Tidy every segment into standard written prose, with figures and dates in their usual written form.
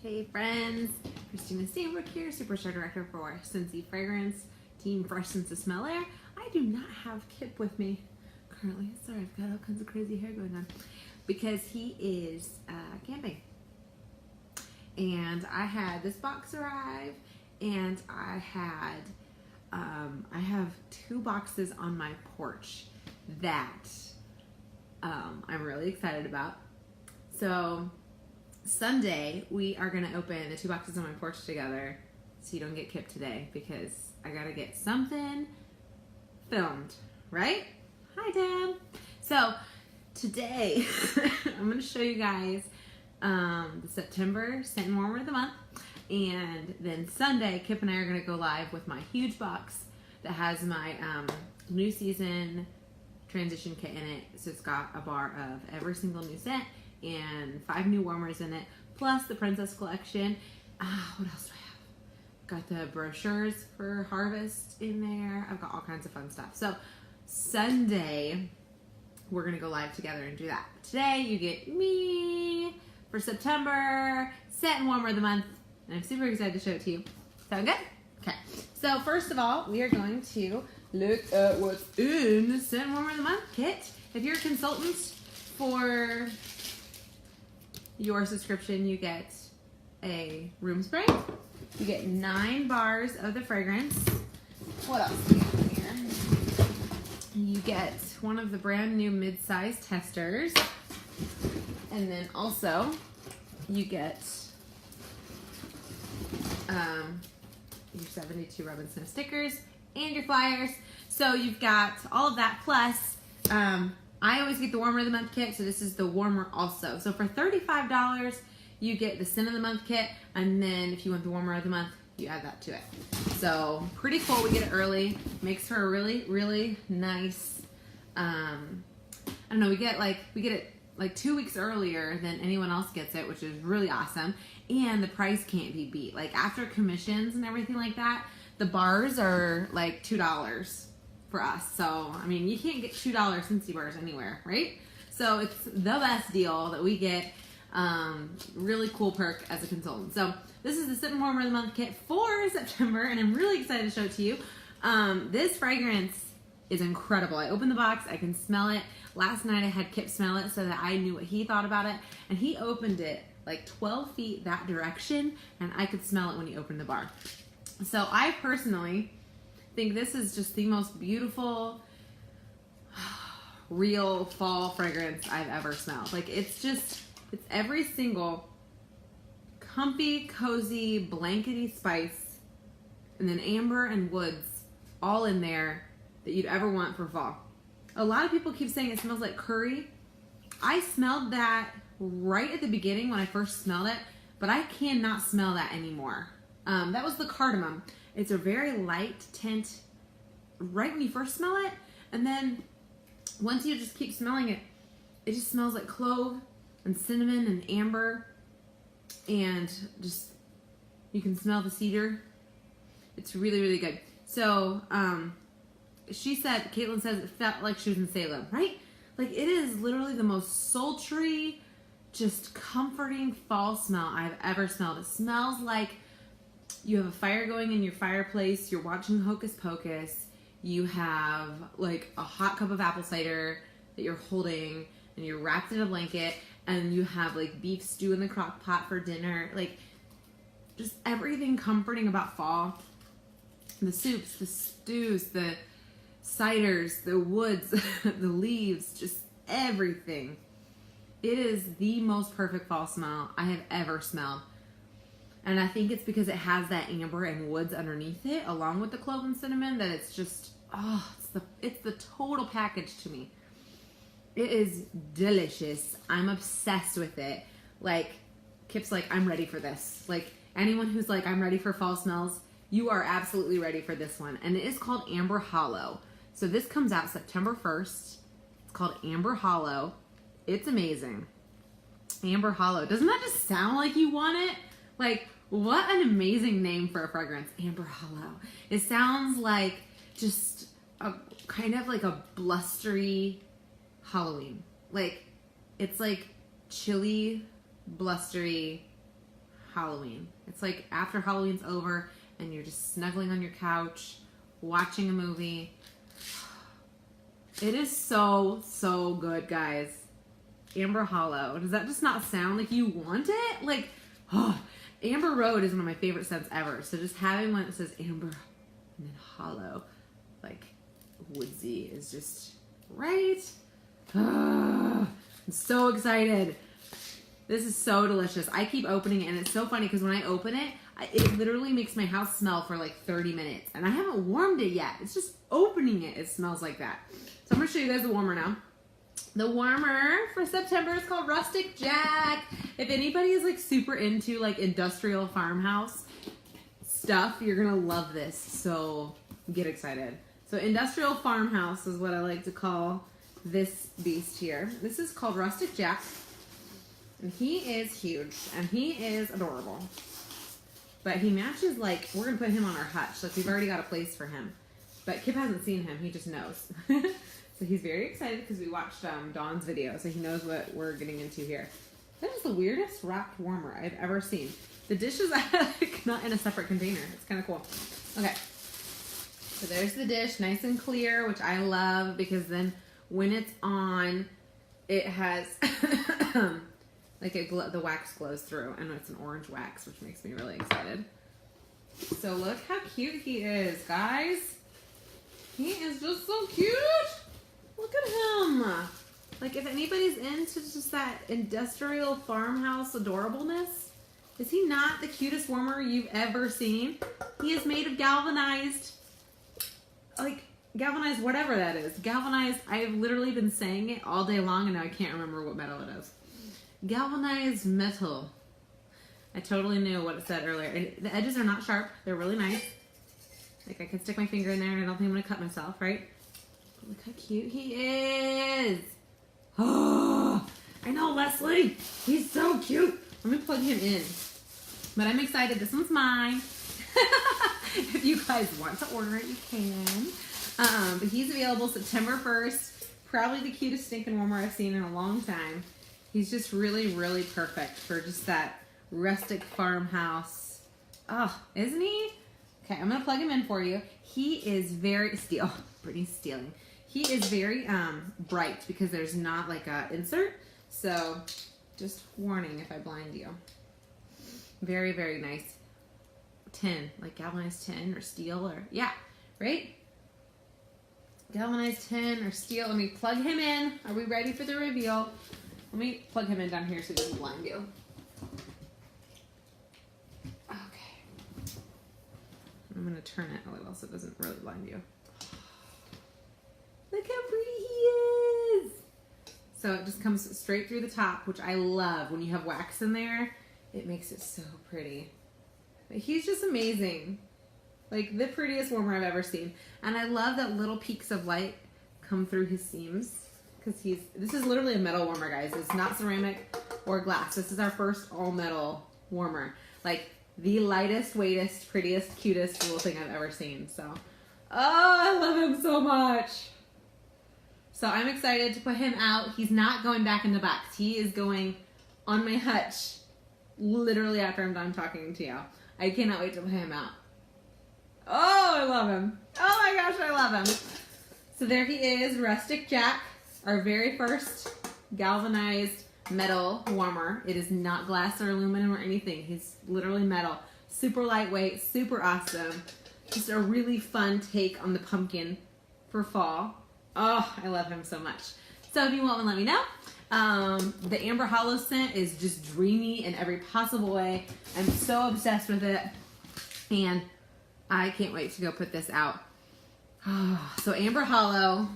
Hey friends, Christina Steinberg here, Superstar Director for Scentsy Fragrance, Team Fresh Sense of Smell Air. I do not have Kip with me currently. Sorry, I've got all kinds of crazy hair going on because he is camping. And I had this box arrive, and I have 2 boxes on my porch that I'm really excited about. So Sunday, we are going to open the 2 boxes on my porch together so you don't get Kip today because I got to get something filmed, right? Hi, Dad. So today, I'm going to show you guys the September Scent and Warmer of the Month. And then Sunday, Kip and I are going to go live with my huge box that has my new season transition kit in it. So it's got a bar of every single new scent and 5 new warmers in it, plus the Princess Collection. What else do I have? Got the brochures for Harvest in there. I've got all kinds of fun stuff. So Sunday, we're going to go live together and do that. Today, you get me for September, Scent and Warmer of the Month, and I'm super excited to show it to you. Sound good? Okay. So first of all, we are going to look at what's in the Scent and Warmer of the Month kit. If you're a consultant for your subscription, you get a room spray. You get 9 bars of the fragrance. What else do we have in here? You get one of the brand new mid-size testers. And then also, you get your 72 Rub and Sniff stickers and your flyers. So you've got all of that, plus I always get the Warmer of the Month kit, so this is the warmer also. So for $35, you get the Scent of the Month kit, and then if you want the Warmer of the Month, you add that to it. So pretty cool. We get it early. Makes for a really, really nice, I don't know, we get it like 2 weeks earlier than anyone else gets it, which is really awesome. And the price can't be beat. Like after commissions and everything like that, the bars are like $2 for us. So, I mean, you can't get $2 Scentsy bars anywhere, right? So it's the best deal that we get. Really cool perk as a consultant. So this is the Scent and Warmer of the Month kit for September, and I'm really excited to show it to you. This fragrance is incredible. I opened the box, I can smell it. Last night I had Kip smell it so that I knew what he thought about it, and he opened it like 12 feet that direction, and I could smell it when he opened the bar. So I personally think this is just the most beautiful, real fall fragrance I've ever smelled. Like it's every single comfy, cozy, blankety spice, and then amber and woods all in there that you'd ever want for fall. A lot of people keep saying it smells like curry. I smelled that right at the beginning when I first smelled it, but I cannot smell that anymore. That was the cardamom. It's a very light tint right when you first smell it, and then once you just keep smelling it, it just smells like clove and cinnamon and amber, and just you can smell the cedar. It's really, really good. So Caitlin says it felt like she was in Salem, right? Like it is literally the most sultry, just comforting fall smell I've ever smelled. It smells like you have a fire going in your fireplace, you're watching Hocus Pocus, you have like a hot cup of apple cider that you're holding, and you're wrapped in a blanket, and you have like beef stew in the crock pot for dinner. Like just everything comforting about fall. The soups, the stews, the ciders, the woods, the leaves, just everything. It is the most perfect fall smell I have ever smelled. And I think it's because it has that amber and woods underneath it, along with the clove and cinnamon, that it's just, it's the total package to me. It is delicious. I'm obsessed with it. Like, Kip's like, I'm ready for this. Like, anyone who's like, I'm ready for fall smells, you are absolutely ready for this one. And it is called Amber Hollow. So this comes out September 1st. It's called Amber Hollow. It's amazing. Amber Hollow. Doesn't that just sound like you want it? Like, what an amazing name for a fragrance, Amber Hollow. It sounds like just a kind of like a blustery Halloween. Like, it's like chilly, blustery Halloween. It's like after Halloween's over and you're just snuggling on your couch, watching a movie. It is so, so good, guys. Amber Hollow. Does that just not sound like you want it? Like, oh, Amber Road is one of my favorite scents ever. So just having one that says Amber and then Hollow, like woodsy, is just right. Oh, I'm so excited. This is so delicious. I keep opening it, and it's so funny because when I open it, it literally makes my house smell for like 30 minutes. And I haven't warmed it yet. It's just opening it. It smells like that. So I'm going to show you guys the warmer now. The warmer for September is called Rustic Jack. If anybody is like super into like industrial farmhouse stuff, you're going to love this. So get excited. So industrial farmhouse is what I like to call this beast here. This is called Rustic Jack. And he is huge. And he is adorable. But he matches, like, we're going to put him on our hutch. Like, we've already got a place for him. But Kip hasn't seen him. He just knows. So he's very excited because we watched Dawn's video. So he knows what we're getting into here. That is the weirdest wrapped warmer I've ever seen. The dish is like not in a separate container. It's kind of cool. Okay. So there's the dish. Nice and clear, which I love because then when it's on, it has... like the wax glows through, and it's an orange wax, which makes me really excited. So look how cute he is, guys. He is just so cute. Look at him. Like if anybody's into just that industrial farmhouse adorableness, is he not the cutest warmer you've ever seen? He is made of galvanized, like galvanized whatever that is. Galvanized, I've literally been saying it all day long, and now I can't remember what metal it is. Galvanized metal. I totally knew what it said earlier. And the edges are not sharp. They're really nice. Like I can stick my finger in there and I don't think I'm going to cut myself, right? But look how cute he is. Oh, I know, Leslie. He's so cute. Let me plug him in. But I'm excited. This one's mine. If you guys want to order it, you can. But he's available September 1st. Probably the cutest stinking warmer I've seen in a long time. He's just really, really perfect for just that rustic farmhouse. Oh, isn't he? Okay, I'm going to plug him in for you. He is very, Brittany's stealing. He is very bright because there's not like a insert. So just warning if I blind you. Very, very nice tin, like galvanized tin or steel or, yeah, right? Galvanized tin or steel. Let me plug him in. Are we ready for the reveal? Let me plug him in down here so he doesn't blind you. Okay. I'm going to turn it a little so it doesn't really blind you. Look how pretty he is. So it just comes straight through the top, which I love. When you have wax in there, it makes it so pretty. But he's just amazing. Like the prettiest warmer I've ever seen. And I love that little peaks of light come through his seams. Because this is literally a metal warmer, guys. It's not ceramic or glass. This is our first all metal warmer. Like the lightest, weightest, prettiest, cutest little thing I've ever seen. So, oh, I love him so much. So I'm excited to put him out. He's not going back in the box. He is going on my hutch literally after I'm done talking to you. I cannot wait to put him out. Oh, I love him. Oh my gosh, I love him. So there he is, Rustic Jack. Our very first galvanized metal warmer. It is not glass or aluminum or anything. He's literally metal. Super lightweight, super awesome. Just a really fun take on the pumpkin for fall. Oh, I love him so much. So if you want one, let me know. The Amber Hollow scent is just dreamy in every possible way. I'm so obsessed with it. And I can't wait to go put this out. So Amber Hollow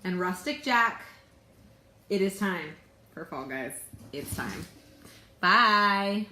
and Rustic Jack, it is time for fall, guys. It's time. Bye.